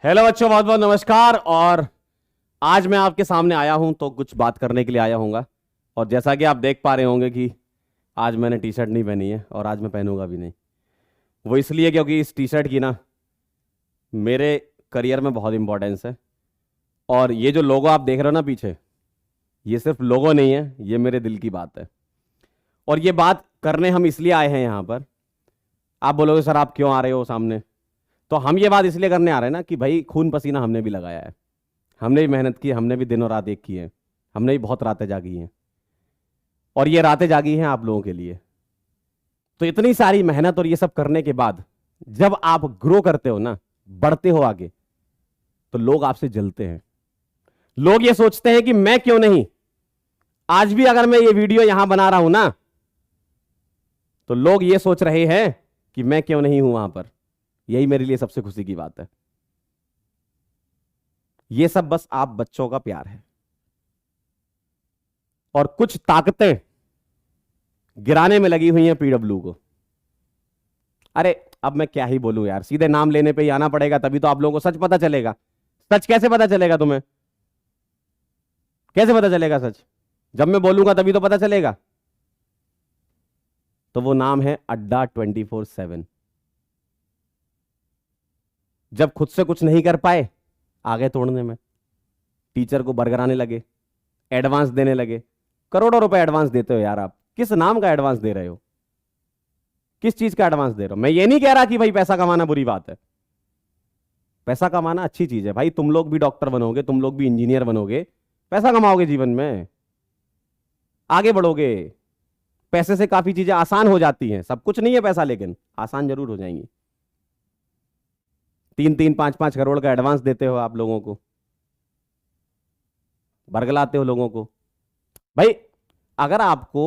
Hello बच्चों, बहुत बहुत नमस्कार। और आज मैं आपके सामने आया हूं तो कुछ बात करने के लिए आया हूँगा। और जैसा कि आप देख पा रहे होंगे कि आज मैंने टी शर्ट नहीं पहनी है और आज मैं पहनूंगा भी नहीं। वो इसलिए क्योंकि इस टी शर्ट की ना मेरे करियर में बहुत इंपॉर्टेंस है। और ये जो लोगो आप देख रहे हो ना पीछे, ये सिर्फ लोगो नहीं है, ये मेरे दिल की बात है। और ये बात करने हम इसलिए आए हैं यहाँ पर। आप बोलोगे सर आप क्यों आ रहे हो सामने, तो हम ये बात इसलिए करने आ रहे हैं ना कि भाई खून पसीना हमने भी लगाया है, हमने भी मेहनत की, हमने भी दिनों रात एक की है, हमने भी बहुत रातें जागी हैं। और ये रातें जागी हैं आप लोगों के लिए। तो इतनी सारी मेहनत और ये सब करने के बाद जब आप ग्रो करते हो ना, बढ़ते हो आगे, तो लोग आपसे जलते हैं। लोग ये सोचते हैं कि मैं क्यों नहीं। आज भी अगर मैं ये वीडियो यहां बना रहा हूं ना, तो लोग ये सोच रहे हैं कि मैं क्यों नहीं हूं वहां पर। यही मेरे लिए सबसे खुशी की बात है। ये सब बस आप बच्चों का प्यार है। और कुछ ताकतें गिराने में लगी हुई हैं पीडब्ल्यू को। अरे अब मैं क्या ही बोलूं यार, सीधे नाम लेने पे ही आना पड़ेगा, तभी तो आप लोगों को सच पता चलेगा। सच कैसे पता चलेगा तुम्हें? कैसे पता चलेगा सच? जब मैं बोलूंगा तभी तो पता चलेगा। तो वो नाम है अड्डा 24/7। जब खुद से कुछ नहीं कर पाए, आगे तोड़ने में टीचर को बरगराने लगे, एडवांस देने लगे। करोड़ों रुपए एडवांस देते हो यार आप। किस नाम का एडवांस दे रहे हो? किस चीज का एडवांस दे रहे हो? मैं ये नहीं कह रहा कि भाई पैसा कमाना बुरी बात है। पैसा कमाना अच्छी चीज है भाई। तुम लोग भी डॉक्टर बनोगे, तुम लोग भी इंजीनियर बनोगे, पैसा कमाओगे जीवन में, आगे बढ़ोगे। पैसे से काफी चीजें आसान हो जाती हैं। सब कुछ नहीं है पैसा, लेकिन आसान जरूर हो जाएंगी। 3-3, 5-5 करोड़ का एडवांस देते हो आप लोगों को, बरगलाते हो लोगों को। भाई अगर आपको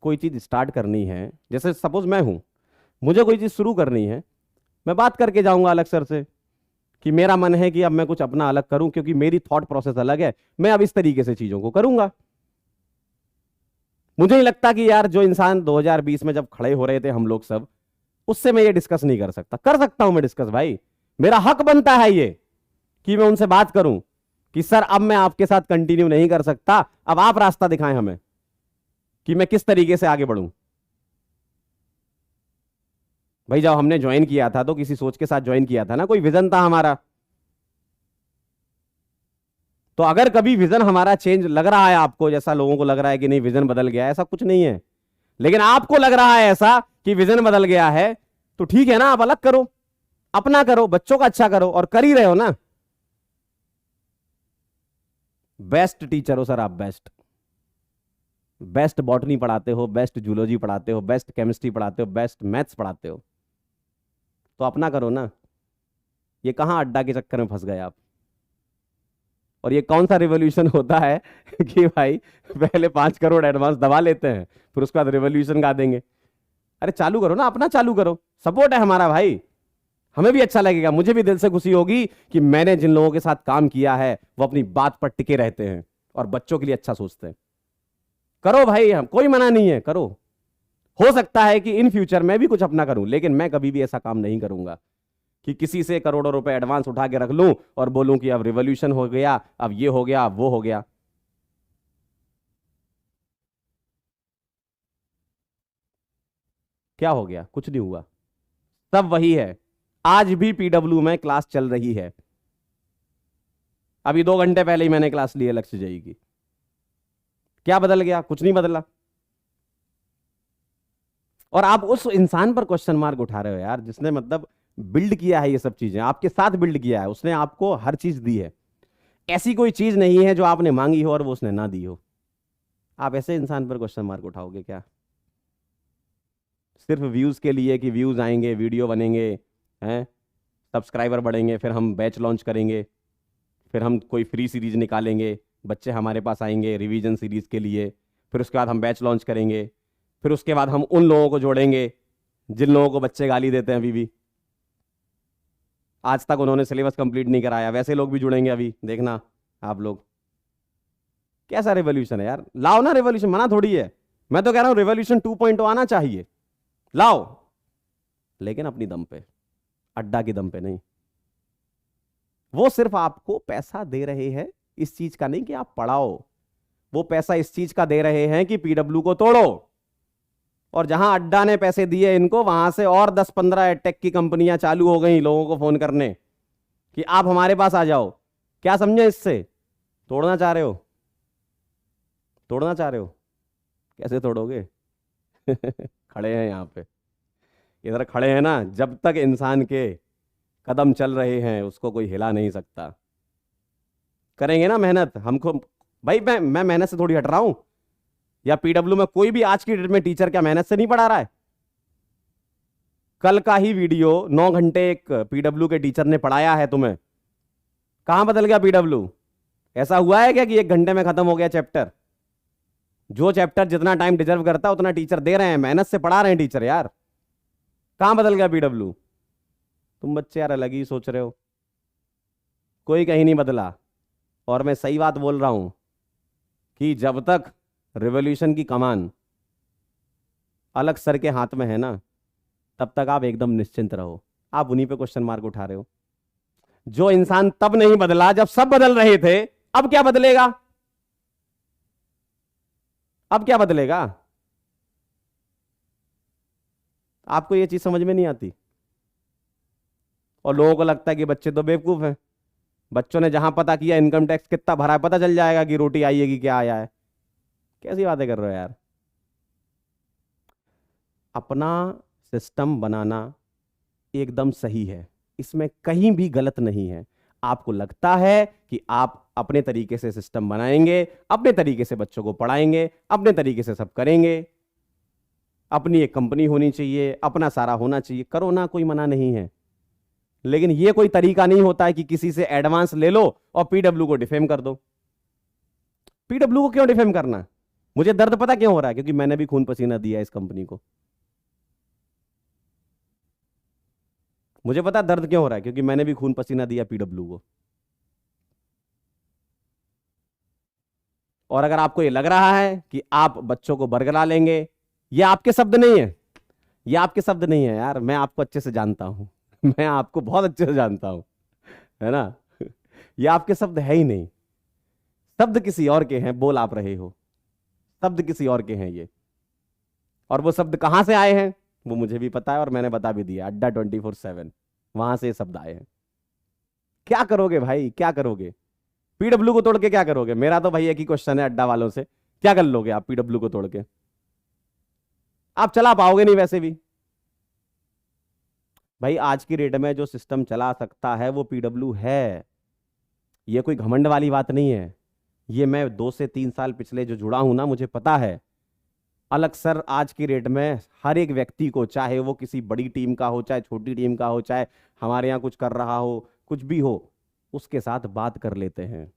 कोई चीज स्टार्ट करनी है, जैसे सपोज मैं हूं, मुझे कोई चीज शुरू करनी है, मैं बात करके जाऊंगा अलग सर से कि मेरा मन है कि अब मैं कुछ अपना अलग करूं, क्योंकि मेरी थॉट प्रोसेस अलग है, मैं अब इस तरीके से चीजों को करूंगा। मुझे नहीं लगता कि यार जो इंसान 2020 में जब खड़े हो रहे थे हम लोग सब, उससे मैं ये डिस्कस नहीं कर सकता। कर सकता हूं मैं डिस्कस भाई, मेरा हक बनता है ये कि मैं उनसे बात करूं कि सर अब मैं आपके साथ कंटिन्यू नहीं कर सकता, अब आप रास्ता दिखाएं हमें कि मैं किस तरीके से आगे बढ़ूं। भाई जब हमने ज्वाइन किया था तो किसी सोच के साथ ज्वाइन किया था ना, कोई विजन था हमारा। तो अगर कभी विजन हमारा चेंज लग रहा है आपको, जैसा लोगों को लग रहा है कि नहीं विजन बदल गया है, ऐसा कुछ नहीं है, लेकिन आपको लग रहा है ऐसा कि विजन बदल गया है, तो ठीक है ना, आप अलग करो, अपना करो, बच्चों का अच्छा करो, और कर ही रहे हो ना। बेस्ट टीचर हो सर आप, बेस्ट। बेस्ट बॉटनी पढ़ाते हो, बेस्ट जूलॉजी पढ़ाते हो, बेस्ट केमिस्ट्री पढ़ाते हो, बेस्ट मैथ्स पढ़ाते हो, तो अपना करो ना। ये कहां अड्डा के चक्कर में फंस गए आप? और ये कौन सा रिवॉल्यूशन होता है कि भाई पहले 5 करोड़ एडवांस दबा लेते हैं, फिर उसके बाद रिवॉल्यूशन गा देंगे। अरे चालू करो ना, अपना चालू करो। सपोर्ट है हमारा भाई, हमें भी अच्छा लगेगा, मुझे भी दिल से खुशी होगी कि मैंने जिन लोगों के साथ काम किया है वो अपनी बात पर टिके रहते हैं और बच्चों के लिए अच्छा सोचते हैं। करो भाई, हम कोई मना नहीं है, करो। हो सकता है कि इन फ्यूचर मैं भी कुछ अपना करूं, लेकिन मैं कभी भी ऐसा काम नहीं करूंगा कि किसी से करोड़ों रुपए एडवांस उठा के रख लूं और बोलूं कि अब रिवॉल्यूशन हो गया, अब ये हो गया, अब वो हो गया। क्या हो गया? कुछ नहीं हुआ, सब वही है। आज भी पीडब्ल्यू में क्लास चल रही है। अभी 2 घंटे पहले ही मैंने क्लास ली है लक्ष्य जई की। क्या बदल गया? कुछ नहीं बदला। और आप उस इंसान पर क्वेश्चन मार्क उठा रहे हो यार, जिसने मतलब बिल्ड किया है ये सब चीजें, आपके साथ बिल्ड किया है, उसने आपको हर चीज दी है। ऐसी कोई चीज नहीं है जो आपने मांगी हो और वो उसने ना दी हो। आप ऐसे इंसान पर क्वेश्चन मार्क उठाओगे क्या? सिर्फ व्यूज के लिए कि व्यूज आएंगे, वीडियो बनेंगे, हैं, सब्सक्राइबर बढ़ेंगे, फिर हम बैच लॉन्च करेंगे, फिर हम कोई फ्री सीरीज निकालेंगे, बच्चे हमारे पास आएंगे रिवीजन सीरीज के लिए, फिर उसके बाद हम बैच लॉन्च करेंगे, फिर उसके बाद हम उन लोगों को जोड़ेंगे जिन लोगों को बच्चे गाली देते हैं अभी भी, आज तक उन्होंने सिलेबस कंप्लीट नहीं कराया, वैसे लोग भी जुड़ेंगे अभी, देखना आप लोग। कैसा रेवोल्यूशन है यार? लाओ ना रेवोल्यूशन, मना थोड़ी है। मैं तो कह रहा हूं रेवोल्यूशन 2.0 आना चाहिए, लाओ, लेकिन अपनी दम पे, अड्डा की दम पे नहीं। वो सिर्फ आपको पैसा दे रहे हैं इस चीज का नहीं कि आप पढ़ाओ, वो पैसा इस चीज का दे रहे हैं कि पीडब्ल्यू को तोड़ो। और जहां अड्डा ने पैसे दिए इनको, वहां से और 10-15 एडटेक की कंपनियां चालू हो गई लोगों को फोन करने कि आप हमारे पास आ जाओ। क्या समझे इससे? तोड़ना चाह रहे हो? तोड़ना चाह रहे हो? कैसे तोड़ोगे? खड़े हैं यहां पे, इधर खड़े हैं ना। जब तक इंसान के कदम चल रहे हैं उसको कोई हिला नहीं सकता। करेंगे ना मेहनत हमको। भाई मैं मेहनत से थोड़ी हट रहा हूं। या पीडब्ल्यू में कोई भी आज की डेट में टीचर क्या मेहनत से नहीं पढ़ा रहा है? कल का ही वीडियो 9 घंटे एक पीडब्ल्यू के टीचर ने पढ़ाया है तुम्हें। कहां बदल गया पीडब्ल्यू? ऐसा हुआ है क्या कि 1 घंटे में खत्म हो गया चैप्टर? जो चैप्टर जितना टाइम डिजर्व करता है उतना टीचर दे रहे हैं, मेहनत से पढ़ा रहे हैं टीचर यार। कहां बदल गया पीडब्ल्यू? तुम बच्चे यार अलग ही सोच रहे हो, कोई कहीं नहीं बदला। और मैं सही बात बोल रहा हूं कि जब तक रिवॉल्यूशन की कमान अलग सर के हाथ में है ना, तब तक आप एकदम निश्चिंत रहो। आप उन्हीं पे क्वेश्चन मार्क उठा रहे हो। जो इंसान तब नहीं बदला जब सब बदल रहे थे, अब क्या बदलेगा? अब क्या बदलेगा? आपको यह चीज समझ में नहीं आती। और लोगों को लगता है कि बच्चे तो बेवकूफ हैं। बच्चों ने जहां पता किया इनकम टैक्स कितना भरा है, पता चल जाएगा कि रोटी आई है कि क्या आया है। कैसी बातें कर रहे हो यार? अपना सिस्टम बनाना एकदम सही है, इसमें कहीं भी गलत नहीं है। आपको लगता है कि आप अपने तरीके से सिस्टम बनाएंगे, अपने तरीके से बच्चों को पढ़ाएंगे, अपने तरीके से सब करेंगे, अपनी एक कंपनी होनी चाहिए, अपना सारा होना चाहिए, करो ना, कोई मना नहीं है। लेकिन यह कोई तरीका नहीं होता है कि किसी से एडवांस ले लो और पीडब्ल्यू को डिफेम कर दो। पीडब्ल्यू को क्यों डिफेम करना? मुझे दर्द पता क्यों हो रहा है? क्योंकि मैंने भी खून पसीना दिया इस कंपनी को। मुझे पता दर्द क्यों हो रहा है, क्योंकि मैंने भी खून पसीना दिया पीडब्ल्यू को। और अगर आपको ये लग रहा है कि आप बच्चों को बरगला लेंगे, ये आपके शब्द नहीं है, ये आपके शब्द नहीं है यार। मैं आपको अच्छे से जानता हूं, मैं आपको बहुत अच्छे से जानता हूं, है ना। ये आपके शब्द है ही नहीं, शब्द किसी और के हैं, बोल आप रहे हो। शब्द किसी और के हैं ये। और वो शब्द कहां से आए हैं वो मुझे भी पता है, और मैंने बता भी दिया। अड्डा 24/7 वहां से ये शब्द आए हैं। क्या करोगे भाई, क्या करोगे? पीडब्ल्यू को तोड़ के क्या करोगे? मेरा तो भाई एक ही क्वेश्चन है अड्डा वालों से, क्या कर लोगे आप पीडब्ल्यू को तोड़ के? आप चला पाओगे नहीं वैसे भी। भाई आज की डेट में जो सिस्टम चला सकता है वो पीडब्ल्यू है। ये कोई घमंड वाली बात नहीं है। ये मैं 2 से 3 साल पिछले जो जुड़ा हूं ना, मुझे पता है। अलग सर आज की डेट में हर एक व्यक्ति को, चाहे वो किसी बड़ी टीम का हो, चाहे छोटी टीम का हो, चाहे हमारे यहां कुछ कर रहा हो, कुछ भी हो, उसके साथ बात कर लेते हैं,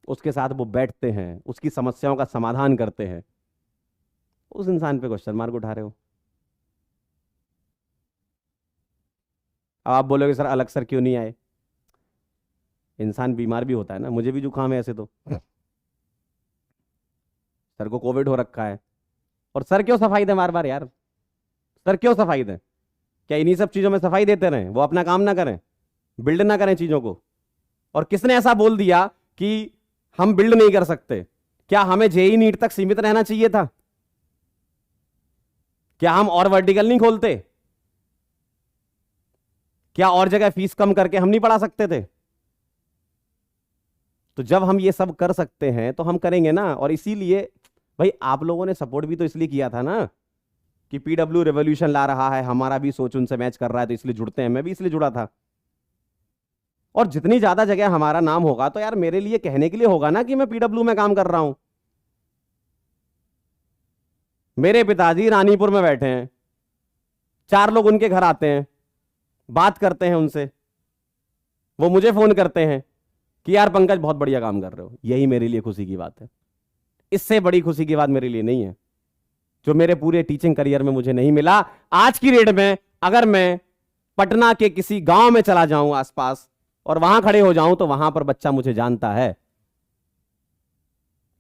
उसके साथ वो बैठते हैं, उसकी समस्याओं का समाधान करते हैं। उस इंसान पे क्वेश्चन मार्क उठा रहे हो। अब आप बोलोगे सर अलग सर क्यों नहीं आए? इंसान बीमार भी होता है ना, मुझे भी जुकाम है ऐसे तो। सर को कोविड हो रखा है, और सर क्यों सफाई दे बार बार यार? सर क्यों सफाई दें? क्या इन्हीं सब चीजों में सफाई देते रहें, वो अपना काम ना करें, बिल्ड ना करें चीजों को? और किसने ऐसा बोल दिया कि हम बिल्ड नहीं कर सकते? क्या हमें जेई नीट तक सीमित रहना चाहिए था? क्या हम और वर्टिकल नहीं खोलते? क्या और जगह फीस कम करके हम नहीं पढ़ा सकते थे? तो जब हम ये सब कर सकते हैं तो हम करेंगे ना। और इसीलिए भाई आप लोगों ने सपोर्ट भी तो इसलिए किया था ना कि पीडब्ल्यू रेवोल्यूशन ला रहा है, हमारा भी सोच उनसे मैच कर रहा है, तो इसलिए जुड़ते हैं। मैं भी इसलिए जुड़ा था। और जितनी ज्यादा जगह हमारा नाम होगा तो यार मेरे लिए कहने के लिए होगा ना कि मैं पीडब्ल्यू में काम कर रहा हूं। मेरे पिताजी रानीपुर में बैठे हैं, 4 लोग उनके घर आते हैं, बात करते हैं उनसे, वो मुझे फोन करते हैं कि यार पंकज बहुत बढ़िया काम कर रहे हो। यही मेरे लिए खुशी की बात है। इससे बड़ी खुशी की बात मेरे लिए नहीं है, जो मेरे पूरे टीचिंग करियर में मुझे नहीं मिला। आज की डेट में अगर मैं पटना के किसी गांव में चला जाऊं आसपास और वहां खड़े हो जाऊं तो वहां पर बच्चा मुझे जानता है।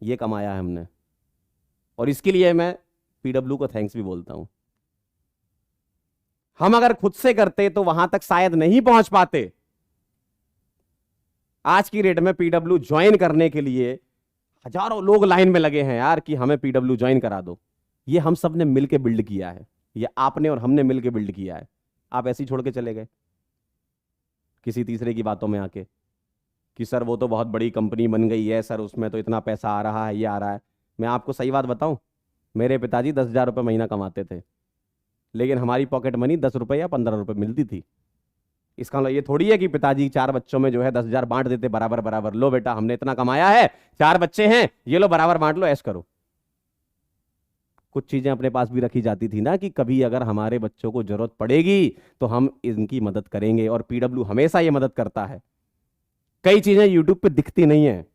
यह कमाया है हमने, और इसके लिए मैं पीडब्ल्यू को थैंक्स भी बोलता हूं। हम अगर खुद से करते तो वहां तक शायद नहीं पहुंच पाते, आज की डेट में पीडब्ल्यू ज्वाइन करने के लिए हजारों लोग लाइन में लगे हैं यार कि हमें पीडब्ल्यू ज्वाइन करा दो। ये हम सब ने मिलकर बिल्ड किया है, ये आपने और हमने मिलकर बिल्ड किया है। आप ऐसे ही छोड़ के चले गए किसी तीसरे की बातों में आके कि सर वो तो बहुत बड़ी कंपनी बन गई है, सर उसमें तो इतना पैसा आ रहा है, ये आ रहा है। मैं आपको सही बात बताऊं, मेरे पिताजी 10,000 रुपये महीना कमाते थे, लेकिन हमारी पॉकेट मनी 10 रुपये या 15 रुपये मिलती थी। इसका मतलब ये थोड़ी है कि पिताजी 4 बच्चों में जो है 10,000 बांट देते बराबर बराबर, लो बेटा हमने इतना कमाया है, 4 बच्चे हैं, ये लो बराबर बांट लो, ऐश करो। कुछ चीजें अपने पास भी रखी जाती थी ना कि कभी अगर हमारे बच्चों को जरूरत पड़ेगी तो हम इनकी मदद करेंगे, और पीडब्ल्यू हमेशा ये मदद करता है। कई चीजें यूट्यूब पे दिखती नहीं है।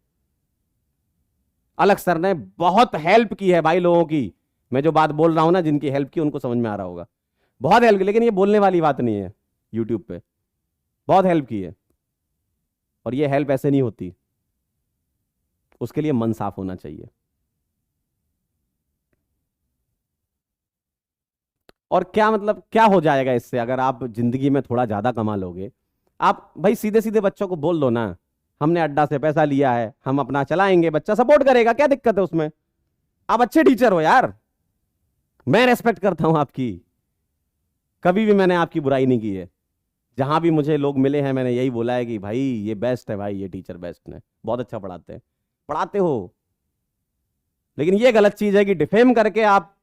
अलग सर ने बहुत हेल्प की है भाई लोगों की। मैं जो बात बोल रहा हूं ना, जिनकी हेल्प की उनको समझ में आ रहा होगा, बहुत हेल्प की, लेकिन ये बोलने वाली बात नहीं है। यूट्यूब पे बहुत हेल्प की है, और ये हेल्प ऐसे नहीं होती, उसके लिए मन साफ होना चाहिए। और क्या मतलब क्या हो जाएगा इससे अगर आप जिंदगी में थोड़ा ज्यादा कमा लोगे? आप भाई सीधे सीधे बच्चों को बोल दो ना, हमने अड्डा से पैसा लिया है, हम अपना चलाएंगे, बच्चा सपोर्ट करेगा, क्या दिक्कत है उसमें? आप अच्छे टीचर हो यार, मैं रेस्पेक्ट करता हूं आपकी, कभी भी मैंने आपकी बुराई नहीं की है। जहां भी मुझे लोग मिले हैं मैंने यही बोला है कि भाई ये बेस्ट है, भाई ये टीचर बेस्ट है, बहुत अच्छा पढ़ाते हैं, पढ़ाते हो। लेकिन ये गलत चीज है कि डिफेम करके आप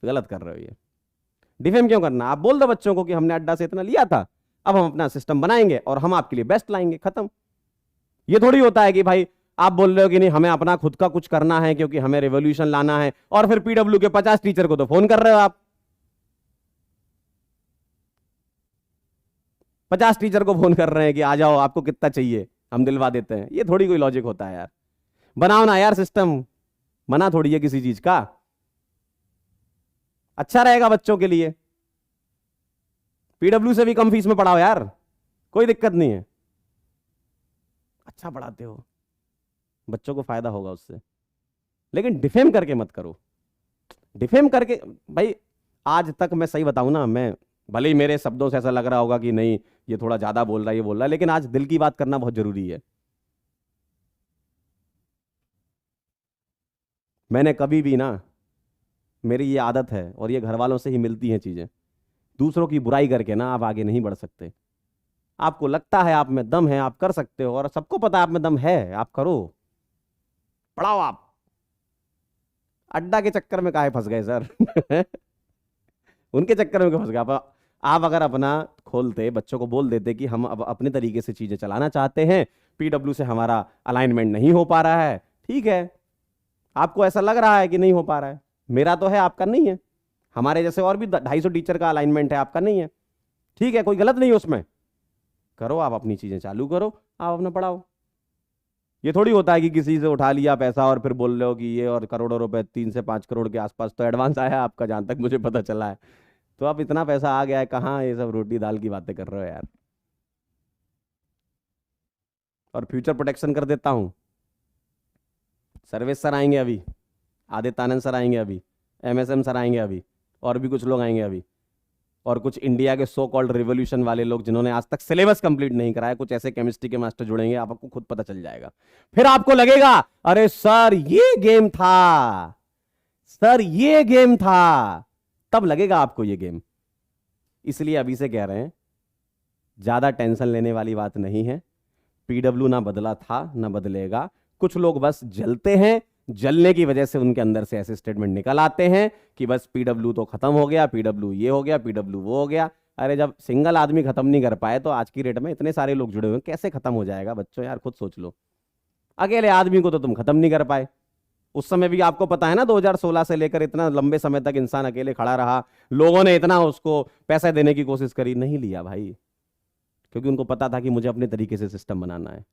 गलत कर रहे हो। ये डिफेम क्यों करना? आप बोल दो बच्चों को कि हमने अड्डा से इतना लिया था, अब हम अपना सिस्टम बनाएंगे और हम आपके लिए बेस्ट लाएंगे, खत्म। ये थोड़ी होता है कि भाई आप बोल रहे हो कि नहीं हमें अपना खुद का कुछ करना है क्योंकि हमें रेवोल्यूशन लाना है, और फिर पीडब्ल्यू के 50 टीचर को तो फोन कर रहे हो आप। 50 टीचर को फोन कर रहे हैं कि आ जाओ, आपको कितना चाहिए हम दिलवा देते हैं। ये थोड़ी कोई लॉजिक होता है यार। बनाओ ना यार सिस्टम, मना थोड़ी है किसी चीज का, अच्छा रहेगा बच्चों के लिए। पीडब्ल्यू से भी कम फीस में पढ़ाओ यार, कोई दिक्कत नहीं है, अच्छा पढ़ाते हो, बच्चों को फायदा होगा उससे। लेकिन डिफेम करके मत करो, डिफेम करके। भाई आज तक मैं सही बताऊं ना, मैं भले ही मेरे शब्दों से ऐसा लग रहा होगा कि नहीं ये थोड़ा ज्यादा बोल रहा है, ये बोल रहा है, लेकिन आज दिल की बात करना बहुत जरूरी है। मैंने कभी भी ना, मेरी ये आदत है और ये घर वालों से ही मिलती हैं चीजें, दूसरों की बुराई करके ना आप आगे नहीं बढ़ सकते। आपको लगता है आप में दम है, आप कर सकते हो, और सबको पता है आप में दम है, आप करो, पढ़ाओ आप। अड्डा के चक्कर में काहे फंस गए सर? उनके चक्कर में क्यों फंस गए आप अगर अपना खोलते, बच्चों को बोल देते कि हम अब अपने तरीके से चीजें चलाना चाहते हैं, पीडब्ल्यू से हमारा अलाइनमेंट नहीं हो पा रहा है, ठीक है, आपको ऐसा लग रहा है कि नहीं हो पा रहा है, मेरा तो है आपका नहीं है, हमारे जैसे और भी 250 टीचर का अलाइनमेंट है, आपका नहीं है, ठीक है, कोई गलत नहीं है उसमें, करो आप अपनी चीजें चालू करो, आप अपना पढ़ाओ। ये थोड़ी होता है कि किसी से उठा लिया पैसा और फिर बोल रहे हो कि ये, और करोड़ों रुपए, 3 से 5 करोड़ के आसपास तो एडवांस आया है आपका, जहां तक मुझे पता चला है। तो अब इतना पैसा आ गया है, कहाँ ये सब रोटी दाल की बातें कर रहे हो यार? और फ्यूचर प्रोटेक्शन कर देता हूँ, सर्वेश सर आएंगे अभी, आदित्य आनंद सर आएंगे अभी, एमएसएम सर आएंगे अभी, और भी कुछ लोग आएंगे अभी, और कुछ इंडिया के सो कॉल्ड रिवोल्यूशन वाले लोग जिन्होंने आज तक सिलेबस कंप्लीट नहीं कराया, कुछ ऐसे केमिस्ट्री के मास्टर जुड़ेंगे, आपको खुद पता चल जाएगा। फिर आपको लगेगा अरे सर ये गेम था, सर ये गेम था, तब लगेगा आपको ये गेम। इसलिए अभी से कह रहे हैं, ज्यादा टेंशन लेने वाली बात नहीं है। पीडब्ल्यू ना बदला था ना बदलेगा, कुछ लोग बस जलते हैं, जलने की वजह से उनके अंदर से ऐसे स्टेटमेंट निकल आते हैं कि बस पीडब्ल्यू तो खत्म हो गया, पीडब्ल्यू ये हो गया, पीडब्ल्यू वो हो गया। अरे जब सिंगल आदमी खत्म नहीं कर पाए तो आज की डेट में इतने सारे लोग जुड़े हुए हैं, कैसे खत्म हो जाएगा बच्चों? यार खुद सोच लो, अकेले आदमी को तो तुम खत्म नहीं कर पाए। उस समय भी आपको पता है ना, 2016 से लेकर इतना लंबे समय तक इंसान अकेले खड़ा रहा, लोगों ने इतना उसको पैसे देने की कोशिश करी, नहीं लिया भाई, क्योंकि उनको पता था कि मुझे अपने तरीके से सिस्टम बनाना है।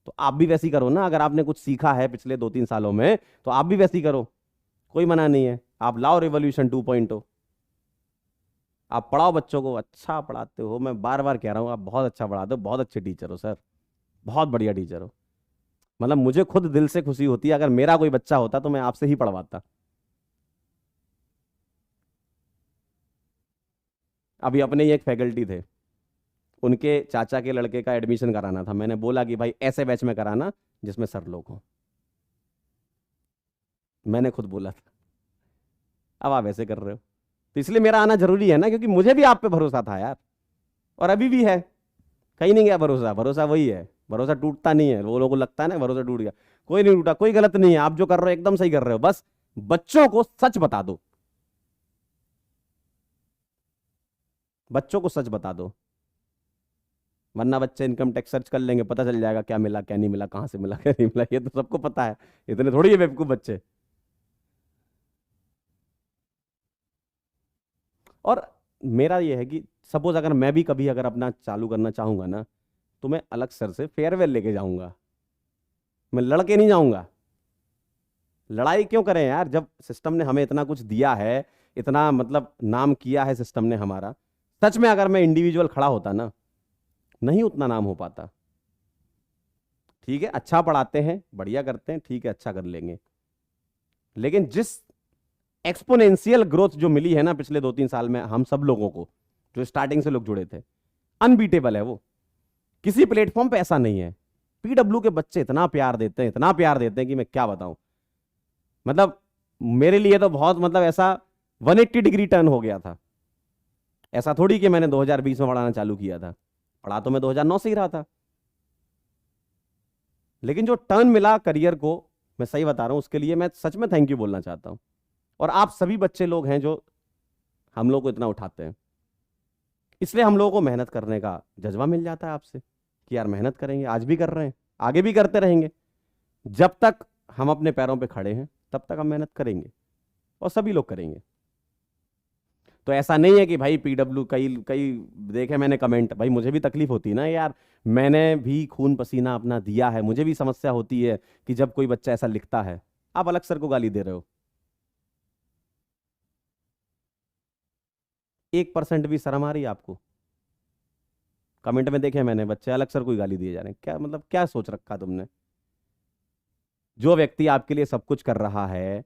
तो आप भी वैसी करो ना, अगर आपने कुछ सीखा है पिछले 2-3 सालों में तो आप भी वैसी करो, कोई मना नहीं है। आप लाओ रिवॉल्यूशन 2.0, आप पढ़ाओ बच्चों को, अच्छा पढ़ाते हो, मैं बार बार कह रहा हूँ आप बहुत अच्छा पढ़ाते हो, बहुत अच्छे टीचर हो सर, बहुत बढ़िया टीचर हो। मतलब मुझे खुद दिल से खुशी होती है, अगर मेरा कोई बच्चा होता तो मैं आपसे ही पढ़वाता। अभी अपने ही एक फैकल्टी थे, उनके चाचा के लड़के का एडमिशन कराना था। मैंने बोला कि भाई ऐसे बैच में कराना जिसमें सर लोग हों। मैंने खुद बोला था। अब आप ऐसे कर रहे हो, तो इसलिए मेरा आना जरूरी है ना, क्योंकि मुझे भी आप पे भरोसा था यार, और अभी भी है। कहीं नहीं गया भरोसा, भरोसा वही है, भरोसा टूटता नहीं है। वो लोगों को लगता है ना भरोसा टूट गया, कोई नहीं टूटा, कोई गलत नहीं है। आप जो कर रहे हो एकदम सही कर रहे हो, बस बच्चों को सच बता दो, बच्चों को सच बता दो, वरना बच्चे इनकम टैक्स सर्च कर लेंगे, पता चल जाएगा क्या मिला क्या नहीं मिला, कहां से मिला क्या नहीं मिला, ये तो सबको पता है। इतने थोड़ी है बेवकूफ बच्चे। और मेरा ये है कि सपोज अगर मैं भी कभी अगर अपना चालू करना चाहूंगा ना, तो मैं अलग सर से फेयरवेल लेके जाऊंगा, मैं लड़के नहीं जाऊंगा। लड़ाई क्यों करें यार, जब सिस्टम ने हमें इतना कुछ दिया है, इतना मतलब नाम किया है सिस्टम ने हमारा। सच में अगर मैं इंडिविजुअल खड़ा होता ना, नहीं उतना नाम हो पाता। ठीक है, अच्छा पढ़ाते हैं, बढ़िया करते हैं, ठीक है, अच्छा कर लेंगे, लेकिन जिस एक्सपोनेंशियल ग्रोथ जो मिली है ना पिछले 2-3 साल में हम सब लोगों को, जो स्टार्टिंग से लोग जुड़े थे, अनबीटेबल है वो। किसी प्लेटफॉर्म पे ऐसा नहीं है। पीडब्ल्यू के बच्चे इतना प्यार देते हैं, इतना प्यार देते हैं कि मैं क्या बताऊं। मतलब मेरे लिए तो बहुत, मतलब ऐसा 180 डिग्री टर्न हो गया था। ऐसा थोड़ी कि मैंने 2020 में पढ़ाना चालू किया था, पढ़ा तो मैं 2009 से ही रहा था, लेकिन जो टर्न मिला करियर को, मैं सही बता रहा हूं, उसके लिए मैं सच में थैंक यू बोलना चाहता हूं। और आप सभी बच्चे लोग हैं जो हम लोग को इतना उठाते हैं, इसलिए हम लोगों को मेहनत करने का जज्बा मिल जाता है आपसे कि यार मेहनत करेंगे, आज भी कर रहे हैं, आगे भी करते रहेंगे। जब तक हम अपने पैरों पे खड़े हैं तब तक हम मेहनत करेंगे, और सभी लोग करेंगे। तो ऐसा नहीं है कि भाई पीडब्ल्यू, कई कई देखे मैंने कमेंट, भाई मुझे भी तकलीफ होती है ना यार, मैंने भी खून पसीना अपना दिया है, मुझे भी समस्या होती है कि जब कोई बच्चा ऐसा लिखता है। आप अलग सर को गाली दे रहे हो, 1% भी शर्म आ रही है आपको? कमेंट में देखे मैंने, बच्चे अलग सर को ही गाली दिए जा रहे हैं, क्या मतलब, क्या सोच रखा तुमने? जो व्यक्ति आपके लिए सब कुछ कर रहा है,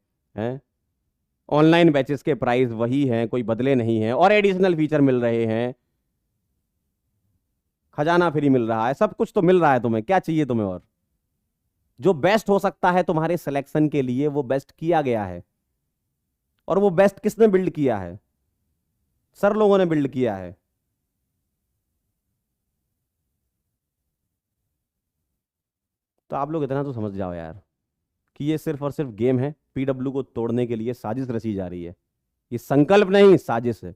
ऑनलाइन बैचेस के प्राइस वही हैं, कोई बदले नहीं हैं, और एडिशनल फीचर मिल रहे हैं, खजाना फ्री मिल रहा है, सब कुछ तो मिल रहा है, तुम्हें क्या चाहिए तुम्हें और? जो बेस्ट हो सकता है तुम्हारे सिलेक्शन के लिए वो बेस्ट किया गया है, और वो बेस्ट किसने बिल्ड किया है? सर लोगों ने बिल्ड किया है। तो आप लोग इतना तो समझ जाओ यार कि ये सिर्फ और सिर्फ गेम है, पीडब्ल्यू को तोड़ने के लिए साजिश रची जा रही है। ये संकल्प नहीं, साजिश है।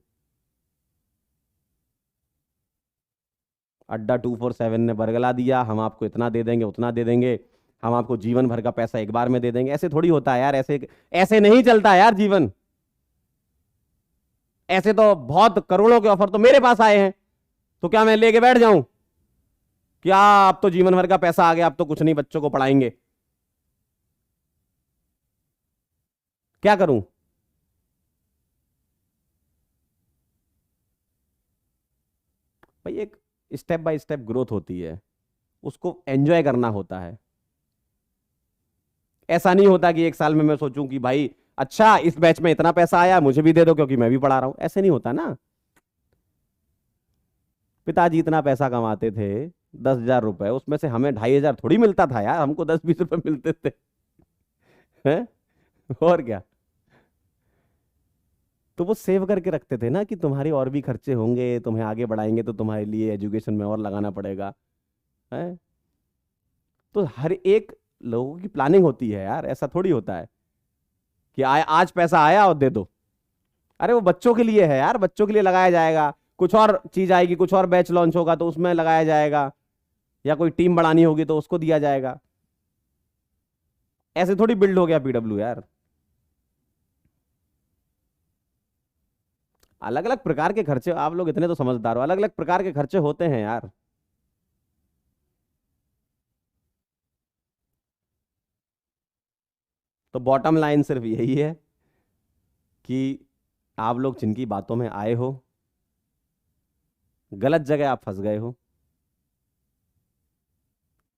अड्डा 247 ने बरगला दिया, हम आपको इतना दे देंगे, उतना दे देंगे, हम आपको जीवन भर का पैसा एक बार में दे देंगे। ऐसे थोड़ी होता है यार, ऐसे ऐसे नहीं चलता यार जीवन। ऐसे तो बहुत करोड़ों के ऑफर तो मेरे पास आए हैं, तो क्या मैं लेके बैठ जाऊं? क्या अब तो जीवन भर का पैसा आ गया, अब तो कुछ नहीं, बच्चों को पढ़ाएंगे, क्या करूं? भाई एक स्टेप बाय स्टेप ग्रोथ होती है, उसको एंजॉय करना होता है। ऐसा नहीं होता कि एक साल में मैं सोचूं कि भाई अच्छा इस बैच में इतना पैसा आया, मुझे भी दे दो क्योंकि मैं भी पढ़ा रहा हूं। ऐसे नहीं होता ना। पिताजी इतना पैसा कमाते थे, 10,000 रुपए, उसमें से हमें 2,500 थोड़ी मिलता था यार, हमको 10-20 रुपए मिलते थे। हैं? और क्या। तो वो सेव करके रखते थे ना कि तुम्हारे और भी खर्चे होंगे, तुम्हें आगे बढ़ाएंगे तो तुम्हारे लिए एजुकेशन में और लगाना पड़ेगा। है? तो हर एक लोगों की प्लानिंग होती है यार, ऐसा थोड़ी होता है कि आज पैसा आया और दे दो। अरे वो बच्चों के लिए है यार, बच्चों के लिए लगाया जाएगा, कुछ और चीज आएगी, कुछ और बैच लॉन्च होगा तो उसमें लगाया जाएगा, या कोई टीम बढ़ानी होगी तो उसको दिया जाएगा। ऐसे थोड़ी बिल्ड हो गया पीडब्ल्यू यार। अलग अलग प्रकार के खर्चे, आप लोग इतने तो समझदार हो, अलग अलग प्रकार के खर्चे होते हैं यार। तो बॉटम लाइन सिर्फ यही है कि आप लोग जिनकी बातों में आए हो, गलत जगह आप फंस गए हो।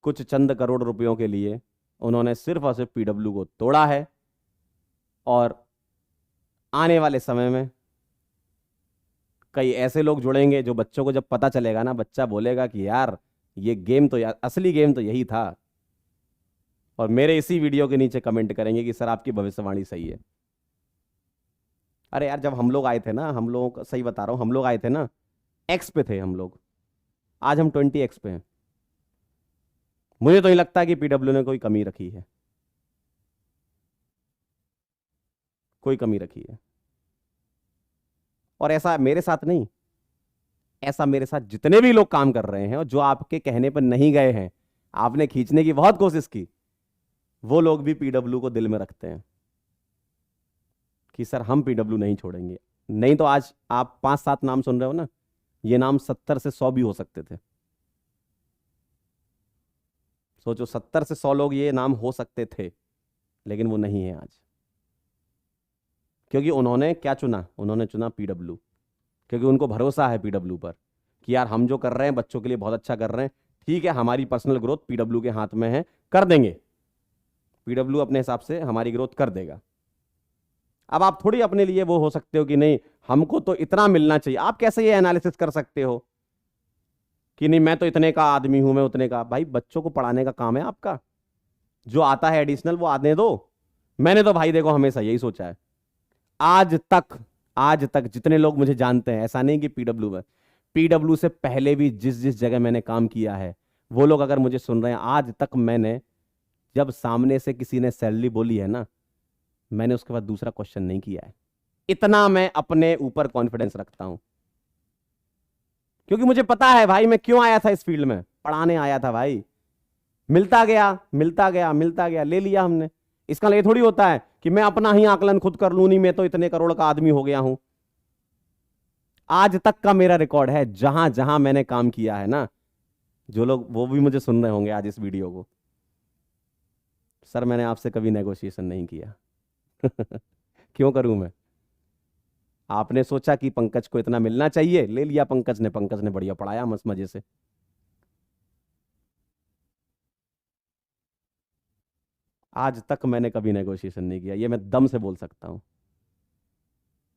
कुछ चंद करोड़ रुपयों के लिए उन्होंने सिर्फ और सिर्फ पीडब्ल्यू को तोड़ा है, और आने वाले समय में कई ऐसे लोग जुड़ेंगे जो बच्चों को जब पता चलेगा ना, बच्चा बोलेगा कि यार ये गेम तो, यार असली गेम तो यही था। और मेरे इसी वीडियो के नीचे कमेंट करेंगे कि सर आपकी भविष्यवाणी सही है। अरे यार जब हम लोग आए थे ना, हम लोग सही बता रहा हूं, हम लोग आए थे ना, एक्स पे थे हम लोग। आज हम 20x पे हैं। मुझे तो नहीं लगता कि पीडब्ल्यू ने कोई कमी रखी है, कोई कमी रखी है। और ऐसा मेरे साथ नहीं, ऐसा मेरे साथ जितने भी लोग काम कर रहे हैं और जो आपके कहने पर नहीं गए हैं, आपने खींचने की बहुत कोशिश की, वो लोग भी पीडब्ल्यू को दिल में रखते हैं कि सर हम पीडब्ल्यू नहीं छोड़ेंगे। नहीं तो आज आप 5-7 नाम सुन रहे हो ना, ये नाम 70 से 100 भी हो सकते थे। सोचो 70 से 100 लोग ये नाम हो सकते थे, लेकिन वो नहीं है आज। क्योंकि उन्होंने क्या चुना? उन्होंने चुना पीडब्ल्यू। क्योंकि उनको भरोसा है पीडब्ल्यू पर कि यार हम जो कर रहे हैं बच्चों के लिए बहुत अच्छा कर रहे हैं। ठीक है, हमारी पर्सनल ग्रोथ पीडब्ल्यू के हाथ में है, कर देंगे, पीडब्ल्यू अपने हिसाब से हमारी ग्रोथ कर देगा। अब आप थोड़ी अपने लिए वो हो सकते हो कि नहीं हमको तो इतना मिलना चाहिए। आप कैसे ये एनालिसिस कर सकते हो कि नहीं मैं तो इतने का आदमी हूं, मैं उतने का? भाई बच्चों को पढ़ाने का काम है आपका, जो आता है एडिशनल वो आने दो। मैंने तो भाई देखो हमेशा यही सोचा है, आज तक, आज तक जितने लोग मुझे जानते हैं, ऐसा नहीं कि पीडब्ल्यू में, पीडब्ल्यू से पहले भी जिस जिस जगह मैंने काम किया है, वो लोग अगर मुझे सुन रहे हैं, आज तक मैंने जब सामने से किसी ने सैलरी बोली है ना, मैंने उसके बाद दूसरा क्वेश्चन नहीं किया है। इतना मैं अपने ऊपर कॉन्फिडेंस रखता हूं, क्योंकि मुझे पता है भाई मैं क्यों आया था इस फील्ड में। पढ़ाने आया था भाई, मिलता गया मिलता गया मिलता गया, ले लिया हमने। इसका ये थोड़ी होता है कि मैं अपना ही आकलन खुद कर लूं, नहीं मैं तो इतने करोड़ का आदमी हो गया हूं। आज तक का मेरा रिकॉर्ड है, जहां जहां मैंने काम किया है ना, जो लोग वो भी मुझे सुन रहे होंगे आज इस वीडियो को, सर मैंने आपसे कभी नेगोशिएशन नहीं किया। क्यों करूं मैं? आपने सोचा कि पंकज को इतना मिलना चाहिए, ले लिया पंकज ने, पंकज ने बढ़िया पढ़ाया मस्त मजे से। आज तक मैंने कभी नेगोशिएशन नहीं किया, ये मैं दम से बोल सकता हूं।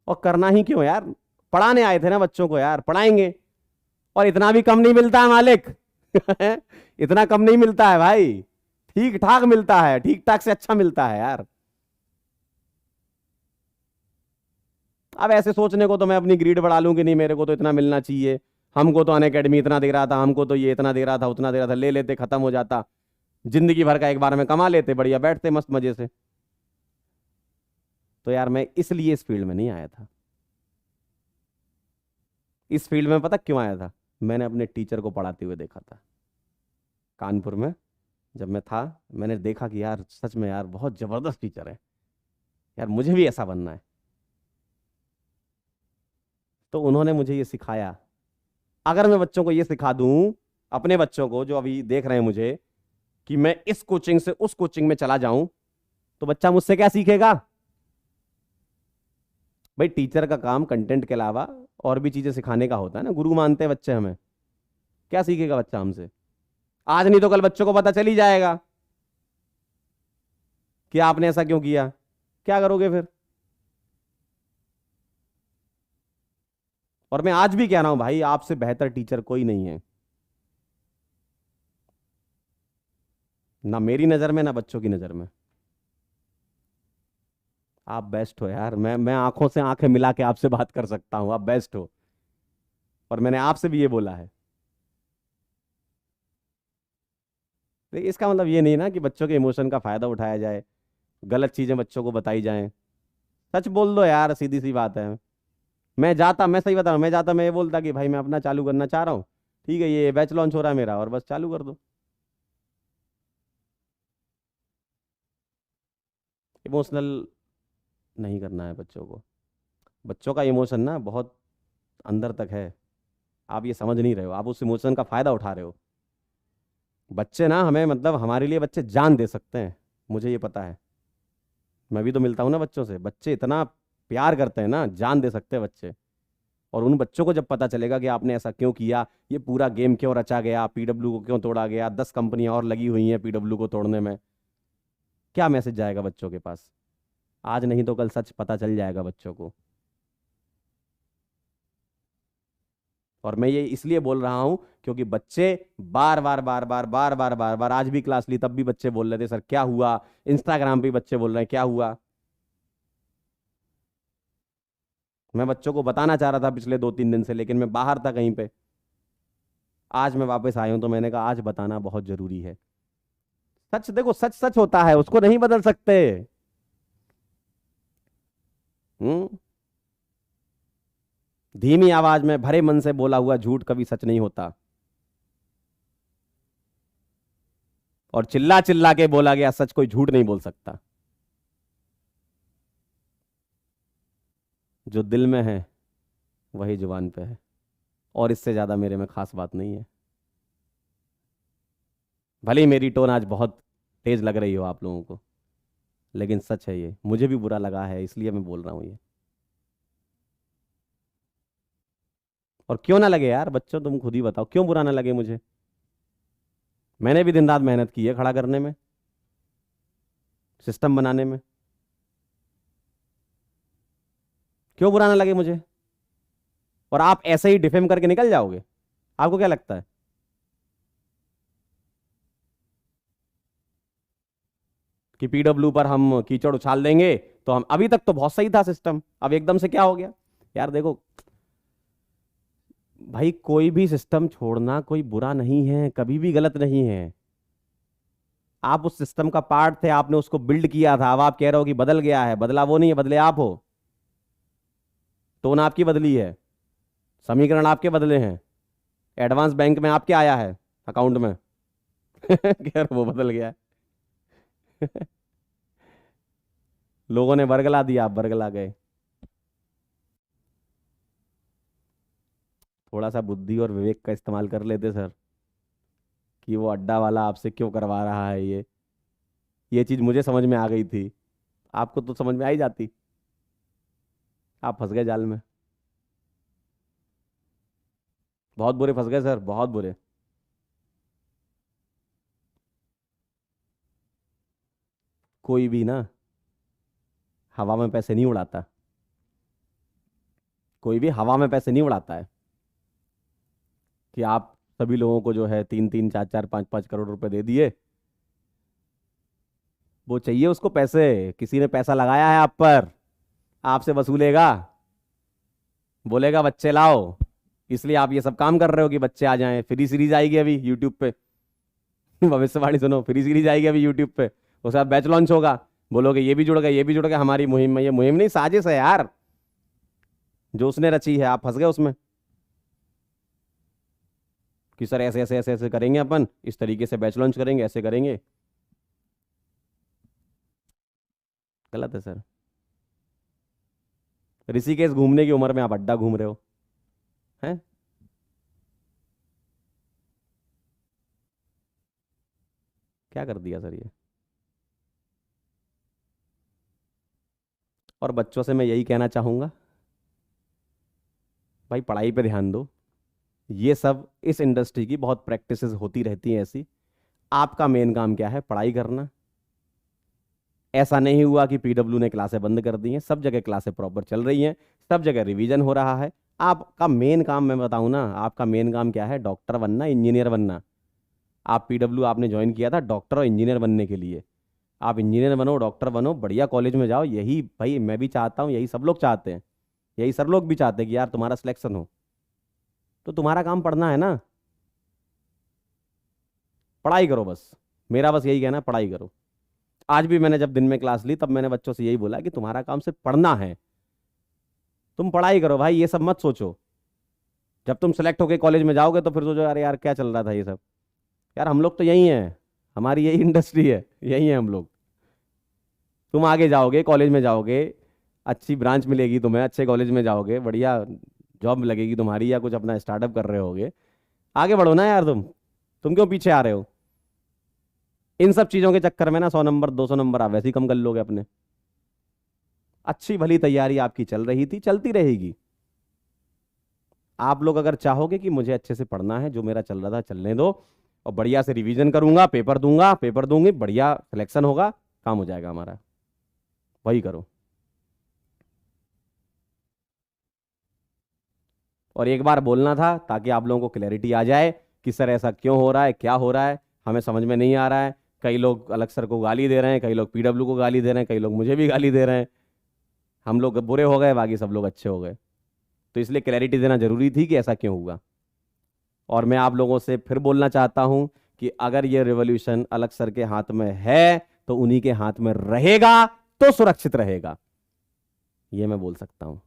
और करना ही क्यों यार, पढ़ाने आए थे ना बच्चों को, यार पढ़ाएंगे। और इतना भी कम नहीं मिलता है मालिक। इतना कम नहीं मिलता है भाई, ठीक ठाक मिलता है, ठीक ठाक से अच्छा मिलता है यार। अब ऐसे सोचने को तो मैं अपनी ग्रीड बढ़ा लूं कि नहीं मेरे को तो इतना मिलना चाहिए, हमको तो अनअकैडमी इतना दे रहा था, हमको तो ये इतना दे रहा था, उतना दे रहा था, ले लेते खत्म हो जाता, जिंदगी भर का एक बार में कमा लेते, बढ़िया बैठते मस्त मजे से। तो यार मैं इसलिए इस फील्ड में नहीं आया था। इस फील्ड में पता क्यों आया था? मैंने अपने टीचर को पढ़ाते हुए देखा था कानपुर में। जब मैं था, मैंने देखा कि यार सच में यार बहुत जबरदस्त टीचर है, यार मुझे भी ऐसा बनना है। तो उन्होंने मुझे ये सिखाया। अगर मैं बच्चों को ये सिखा दूं, अपने बच्चों को जो अभी देख रहे हैं मुझे, कि मैं इस कोचिंग से उस कोचिंग में चला जाऊं, तो बच्चा मुझसे क्या सीखेगा? भाई टीचर का काम कंटेंट के अलावा और भी चीजें सिखाने का होता है ना, गुरु मानते हैं बच्चे हमें। क्या सीखेगा बच्चा हमसे? आज नहीं तो कल बच्चों को पता चल ही जाएगा कि आपने ऐसा क्यों किया। क्या करोगे फिर? और मैं आज भी कह रहा हूं भाई, आपसे बेहतर टीचर कोई नहीं है, ना मेरी नजर में ना बच्चों की नजर में। आप बेस्ट हो यार, मैं आंखों से आंखें मिला के आपसे बात कर सकता हूं, आप बेस्ट हो। और मैंने आपसे भी ये बोला है। लेकिन इसका मतलब ये नहीं ना कि बच्चों के इमोशन का फायदा उठाया जाए, गलत चीजें बच्चों को बताई जाएं। सच बोल दो यार, सीधी सी बात है। मैं सही बता रहा हूं, मैं जाता मैं ये बोलता कि भाई मैं अपना चालू करना चाह रहा हूँ, ठीक है ये बैच लॉन्च हो रहा है मेरा, और बस चालू कर दो। इमोशनल नहीं करना है बच्चों को। बच्चों का इमोशन ना बहुत अंदर तक है, आप ये समझ नहीं रहे हो, आप उस इमोशन का फायदा उठा रहे हो। बच्चे ना हमें, मतलब हमारे लिए बच्चे जान दे सकते हैं, मुझे ये पता है। मैं भी तो मिलता हूं ना बच्चों से, बच्चे इतना प्यार करते हैं ना, जान दे सकते हैं बच्चे। और उन बच्चों को जब पता चलेगा कि आपने ऐसा क्यों किया, ये पूरा गेम क्यों रचा गया, पीडब्ल्यू को क्यों तोड़ा गया, 10 कंपनियां और लगी हुई हैं पीडब्ल्यू को तोड़ने में, क्या मैसेज जाएगा बच्चों के पास? आज नहीं तो कल सच पता चल जाएगा बच्चों को। और मैं ये इसलिए बोल रहा हूं क्योंकि बच्चे बार बार बार बार बार बार बार बार, आज भी क्लास ली तब भी बच्चे बोल रहे थे सर क्या हुआ, इंस्टाग्राम पे भी बच्चे बोल रहे हैं क्या हुआ। मैं बच्चों को बताना चाह रहा था पिछले 2-3 दिन से, लेकिन मैं बाहर था कहीं पे। आज मैं वापस आया हूं तो मैंने कहा आज बताना बहुत जरूरी है। सच देखो, सच सच होता है, उसको नहीं बदल सकते। हम्म। धीमी आवाज में भरे मन से बोला हुआ झूठ कभी सच नहीं होता, और चिल्ला चिल्ला के बोला गया सच कोई झूठ नहीं बोल सकता। जो दिल में है वही जुबान पे है, और इससे ज्यादा मेरे में खास बात नहीं है। भले ही मेरी टोन आज बहुत तेज लग रही हो आप लोगों को, लेकिन सच है, ये मुझे भी बुरा लगा है इसलिए मैं बोल रहा हूं ये। और क्यों ना लगे यार बच्चों, तुम खुद ही बताओ क्यों बुरा ना लगे मुझे। मैंने भी दिन रात मेहनत की है खड़ा करने में, सिस्टम बनाने में। क्यों बुरा ना लगे मुझे। और आप ऐसे ही डिफेम करके निकल जाओगे, आपको क्या लगता है। कि पीडब्ल्यू पर हम कीचड़ उछाल देंगे तो हम, अभी तक तो बहुत सही था सिस्टम, अब एकदम से क्या हो गया। यार देखो भाई, कोई भी सिस्टम छोड़ना कोई बुरा नहीं है, कभी भी गलत नहीं है। आप उस सिस्टम का पार्ट थे, आपने उसको बिल्ड किया था, अब आप कह रहे हो कि बदल गया है। बदला वो नहीं है, बदले आप हो। टोन आपकी बदली है, समीकरण आपके बदले हैं, एडवांस बैंक में आपके आया है अकाउंट में। यार वो बदल गया है। लोगों ने बरगला दिया, आप बरगला गए। थोड़ा सा बुद्धि और विवेक का इस्तेमाल कर लेते सर, कि वो अड्डा वाला आपसे क्यों करवा रहा है ये चीज मुझे समझ में आ गई थी, आपको तो समझ में आ ही जाती। आप फंस गए जाल में, बहुत बुरे फंस गए सर, बहुत बुरे। कोई भी ना हवा में पैसे नहीं उड़ाता, कोई भी हवा में पैसे नहीं उड़ाता है। कि आप सभी लोगों को जो है 3-3, 4-4, 5-5 करोड़ रुपए दे दिए, वो चाहिए उसको पैसे, किसी ने पैसा लगाया है आप पर, आपसे वसूलेगा, बोलेगा बच्चे लाओ, इसलिए आप ये सब काम कर रहे हो कि बच्चे आ जाएं। फ्री सीरीज आएगी अभी यूट्यूब पे। भविष्यवाणी सुनो, फ्री सीरीज आएगी अभी यूट्यूब पे, उसके बाद बैच लॉन्च होगा, बोलोगे ये भी जुड़ गए, ये भी जुड़ गए हमारी मुहिम में। ये मुहिम नहीं, साजिश है यार, जो उसने रची है, आप फंस गए उसमें। कि सर ऐसे ऐसे ऐसे ऐसे करेंगे, अपन इस तरीके से बैच लॉन्च करेंगे, ऐसे करेंगे। गलत है सर। ऋषिकेश घूमने की उम्र में आप अड्डा घूम रहे हो, हैं। क्या कर दिया सर ये। और बच्चों से मैं यही कहना चाहूंगा, भाई पढ़ाई पे ध्यान दो। ये सब इस इंडस्ट्री की बहुत प्रैक्टिसेस होती रहती हैं ऐसी। आपका मेन काम क्या है, पढ़ाई करना। ऐसा नहीं हुआ कि पीडब्ल्यू ने क्लासें बंद कर दी हैं, सब जगह क्लासें प्रॉपर चल रही हैं, सब जगह रिवीजन हो रहा है। आपका मेन काम मैं बताऊं ना, आपका मेन काम क्या है, डॉक्टर बनना, इंजीनियर बनना। आप पीडब्ल्यू आपने ज्वाइन किया था डॉक्टर और इंजीनियर बनने के लिए। आप इंजीनियर बनो, डॉक्टर बनो, बढ़िया कॉलेज में जाओ, यही भाई मैं भी चाहता हूँ, यही सब लोग चाहते हैं, यही सर लोग भी चाहते हैं कि यार तुम्हारा सिलेक्शन हो। तो तुम्हारा काम पढ़ना है ना, पढ़ाई करो बस। मेरा बस यही कहना है, पढ़ाई करो। आज भी मैंने जब दिन में क्लास ली तब मैंने बच्चों से यही बोला कि तुम्हारा काम सिर्फ पढ़ना है, तुम पढ़ाई करो भाई, ये सब मत सोचो। जब तुम सेलेक्ट होके कॉलेज में जाओगे तो फिर सोचो अरे यार क्या चल रहा था ये सब। यार हम लोग तो यही हैं, हमारी यही इंडस्ट्री है, यही है हम लोग। तुम आगे जाओगे, कॉलेज में जाओगे, अच्छी ब्रांच मिलेगी तुम्हें, अच्छे कॉलेज में जाओगे, बढ़िया जॉब लगेगी तुम्हारी, या कुछ अपना स्टार्टअप कर रहे होगे, आगे बढ़ो ना यार। तुम क्यों पीछे आ रहे हो। इन सब चीजों के चक्कर में ना 100 नंबर 200 नंबर आप वैसे ही कम कर लोगे अपने। अच्छी भली तैयारी आपकी चल रही थी, चलती रहेगी। आप लोग अगर चाहोगे कि मुझे अच्छे से पढ़ना है, जो मेरा चल रहा था चलने दो, और बढ़िया से रिवीजन करूंगा, पेपर दूंगा, पेपर दूंगी, बढ़िया सिलेक्शन होगा, काम हो जाएगा हमारा, वही करो। और एक बार बोलना था ताकि आप लोगों को क्लैरिटी आ जाए कि सर ऐसा क्यों हो रहा है, क्या हो रहा है, हमें समझ में नहीं आ रहा है। कई लोग अलग सर को गाली दे रहे हैं, कई लोग पीडब्ल्यू को गाली दे रहे हैं, कई लोग मुझे भी गाली दे रहे हैं। हम लोग बुरे हो गए, बाकी सब लोग अच्छे हो गए। तो इसलिए क्लैरिटी देना जरूरी थी कि ऐसा क्यों हुआ। और मैं आप लोगों से फिर बोलना चाहता हूं कि अगर ये रिवॉल्यूशन अलग सर के हाथ में है तो उन्हीं के हाथ में रहेगा तो सुरक्षित रहेगा। ये मैं बोल सकता हूं,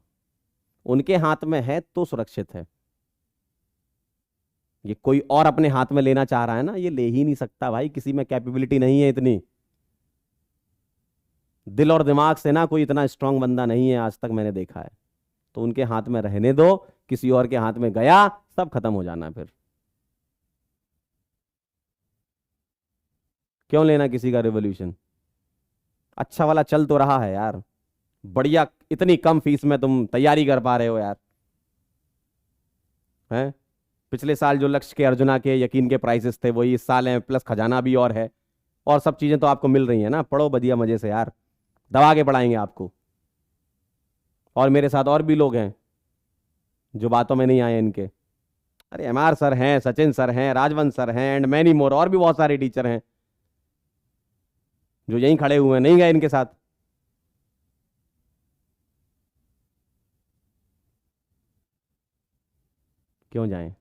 उनके हाथ में है तो सुरक्षित है। ये कोई और अपने हाथ में लेना चाह रहा है ना, ये ले ही नहीं सकता भाई, किसी में कैपेबिलिटी नहीं है इतनी। दिल और दिमाग से ना कोई इतना स्ट्रांग बंदा नहीं है आज तक मैंने देखा है। तो उनके हाथ में रहने दो, किसी और के हाथ में गया सब खत्म हो जाना। फिर क्यों लेना किसी का रिवॉल्यूशन? अच्छा वाला चल तो रहा है यार, बढ़िया, इतनी कम फीस में तुम तैयारी कर पा रहे हो यार, हैं? पिछले साल जो लक्ष्य के, अर्जुना के, यकीन के प्राइसेस थे वही इस साल हैं, प्लस खजाना भी और है, और सब चीजें तो आपको मिल रही हैं ना। पढ़ो बढ़िया मजे से यार, दबा के पढ़ाएंगे आपको। और मेरे साथ और भी लोग हैं जो बातों में नहीं आए इनके। अरे एमआर सर हैं, सचिन सर हैं, राजवंश सर हैं, एंड मैनी मोर, और भी बहुत सारे टीचर हैं जो यहीं खड़े हुए हैं, नहीं गए इनके साथ। क्यों जाएं?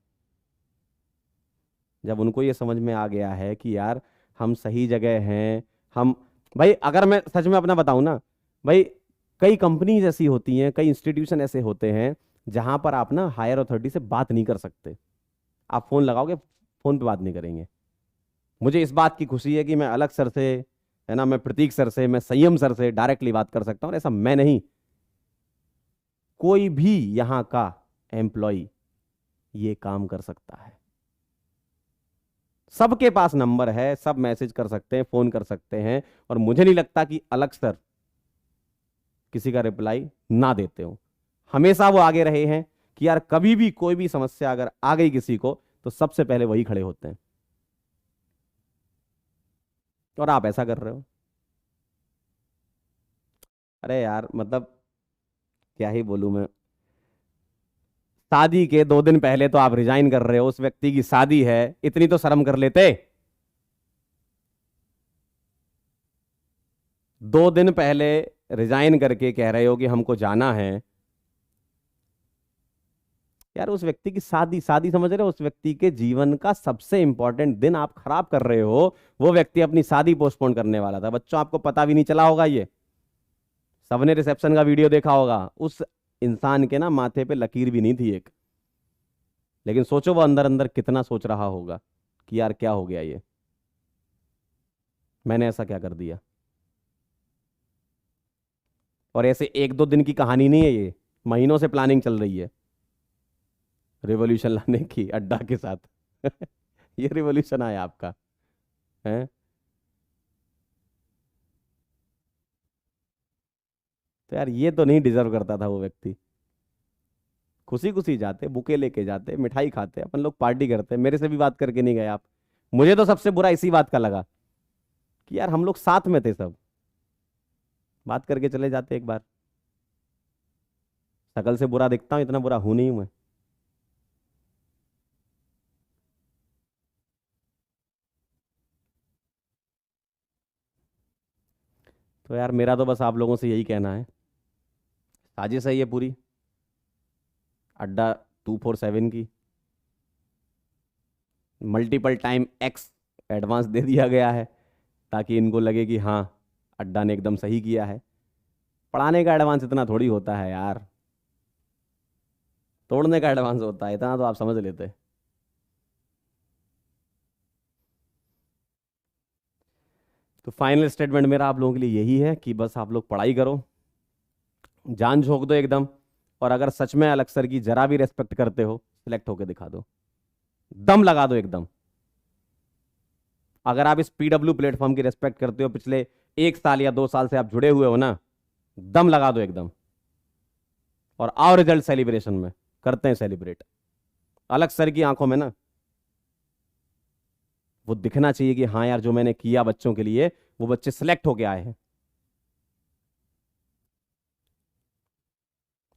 जब उनको ये समझ में आ गया है कि यार हम सही जगह हैं। हम, भाई अगर मैं सच में अपना बताऊं ना भाई, कई कंपनीज ऐसी होती हैं, कई इंस्टीट्यूशन ऐसे होते हैं जहां पर आप ना हायर अथॉरिटी से बात नहीं कर सकते। आप फोन लगाओगे, फोन पे बात नहीं करेंगे। मुझे इस बात की खुशी है कि मैं अलग सर से, है ना, मैं प्रतीक सर से, मैं संयम सर से डायरेक्टली बात कर सकता हूं। और ऐसा मैं नहीं, कोई भी यहां का एम्प्लॉय ये काम कर सकता है। सबके पास नंबर है, सब मैसेज कर सकते हैं, फोन कर सकते हैं, और मुझे नहीं लगता कि अलग सर किसी का रिप्लाई ना देते हो। हमेशा वो आगे रहे हैं कि यार कभी भी कोई भी समस्या अगर आ गई किसी को तो सबसे पहले वही खड़े होते हैं। और आप ऐसा कर रहे हो। अरे यार मतलब क्या ही बोलूं मैं। शादी के 2 दिन पहले तो आप रिजाइन कर रहे हो, उस व्यक्ति की शादी है, इतनी तो शर्म कर लेते। 2 दिन पहले रिजाइन करके कह रहे हो कि हमको जाना है। यार उस व्यक्ति की शादी, शादी समझ रहे हो, उस व्यक्ति के जीवन का सबसे इंपॉर्टेंट दिन आप खराब कर रहे हो। वो व्यक्ति अपनी शादी पोस्टपोन करने वाला था। बच्चों आपको पता भी नहीं चला होगा, ये सबने रिसेप्शन का वीडियो देखा होगा। उस इंसान के ना माथे पे लकीर भी नहीं थी एक। लेकिन सोचो वो अंदर अंदर कितना सोच रहा होगा कि यार क्या हो गया ये, मैंने ऐसा क्या कर दिया। और ऐसे 1-2 दिन की कहानी नहीं है ये, महीनों से प्लानिंग चल रही है रिवॉल्यूशन लाने की अड्डा के साथ। ये रिवॉल्यूशन आया आपका है। तो यार ये तो नहीं डिजर्व करता था वो व्यक्ति। खुशी खुशी जाते, बुके लेके जाते, मिठाई खाते, अपन लोग पार्टी करते, मेरे से भी बात करके नहीं गए आप। मुझे तो सबसे बुरा इसी बात का लगा कि यार हम लोग साथ में थे सब, बात करके चले जाते एक बार। शकल से बुरा दिखता हूं, इतना बुरा हूं नहीं मैं। तो यार मेरा तो बस आप लोगों से यही कहना है, साजिश है ये पूरी, अड्डा 247 की। मल्टीपल टाइम एक्स एडवांस दे दिया गया है ताकि इनको लगे कि हाँ अड्डा ने एकदम सही किया है। पढ़ाने का एडवांस इतना थोड़ी होता है यार, तोड़ने का एडवांस होता है, इतना तो आप समझ लेते। तो फाइनल स्टेटमेंट मेरा आप लोगों के लिए यही है कि बस आप लोग पढ़ाई करो, जान झोंक दो एकदम। और अगर सच में अलग सर की जरा भी रेस्पेक्ट करते हो, सिलेक्ट होके दिखा दो, दम लगा दो एकदम। अगर आप इस पीडब्ल्यू प्लेटफॉर्म की रेस्पेक्ट करते हो, पिछले 1 साल या 2 साल से आप जुड़े हुए हो ना, दम लगा दो एकदम। और आओ रिजल्ट सेलिब्रेशन में, करते हैं सेलिब्रेट। अलग सर की आंखों में ना वो दिखना चाहिए कि हाँ यार जो मैंने किया बच्चों के लिए, वो बच्चे सिलेक्ट होके आए हैं।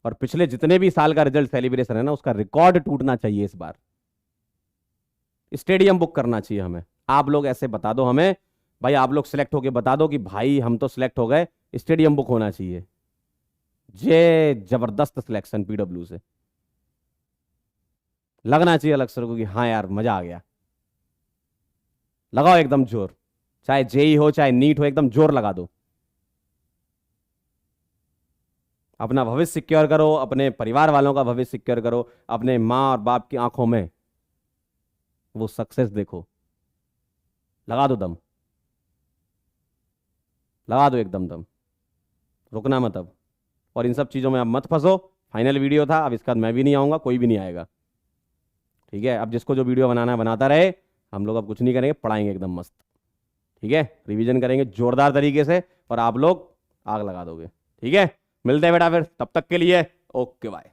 और पिछले जितने भी साल का रिजल्ट सेलिब्रेशन है ना, उसका रिकॉर्ड टूटना चाहिए इस बार। स्टेडियम बुक करना चाहिए हमें। आप लोग ऐसे बता दो हमें, भाई आप लोग सिलेक्ट होके बता दो कि भाई हम तो सिलेक्ट हो गए, स्टेडियम बुक होना चाहिए। ये जबरदस्त सिलेक्शन पीडब्ल्यू से लगना चाहिए अलग सर को कि हाँ यार मजा आ गया। लगाओ एकदम जोर, चाहे जेई हो चाहे नीट हो, एकदम जोर लगा दो। अपना भविष्य सिक्योर करो, अपने परिवार वालों का भविष्य सिक्योर करो, अपने माँ और बाप की आंखों में वो सक्सेस देखो। लगा दो दम, लगा दो एकदम दम, रुकना मत अब। और इन सब चीज़ों में अब मत फंसो। फाइनल वीडियो था, अब इसके बाद मैं भी नहीं आऊँगा, कोई भी नहीं आएगा। ठीक है, अब जिसको जो वीडियो बनाना है बनाता रहे। हम लोग अब कुछ नहीं करेंगे, पढ़ाएंगे एकदम मस्त। ठीक है, रिवीजन करेंगे जोरदार तरीके से और आप लोग आग लगा दोगे। ठीक है, मिलते हैं बेटा फिर, तब तक के लिए ओके बाय।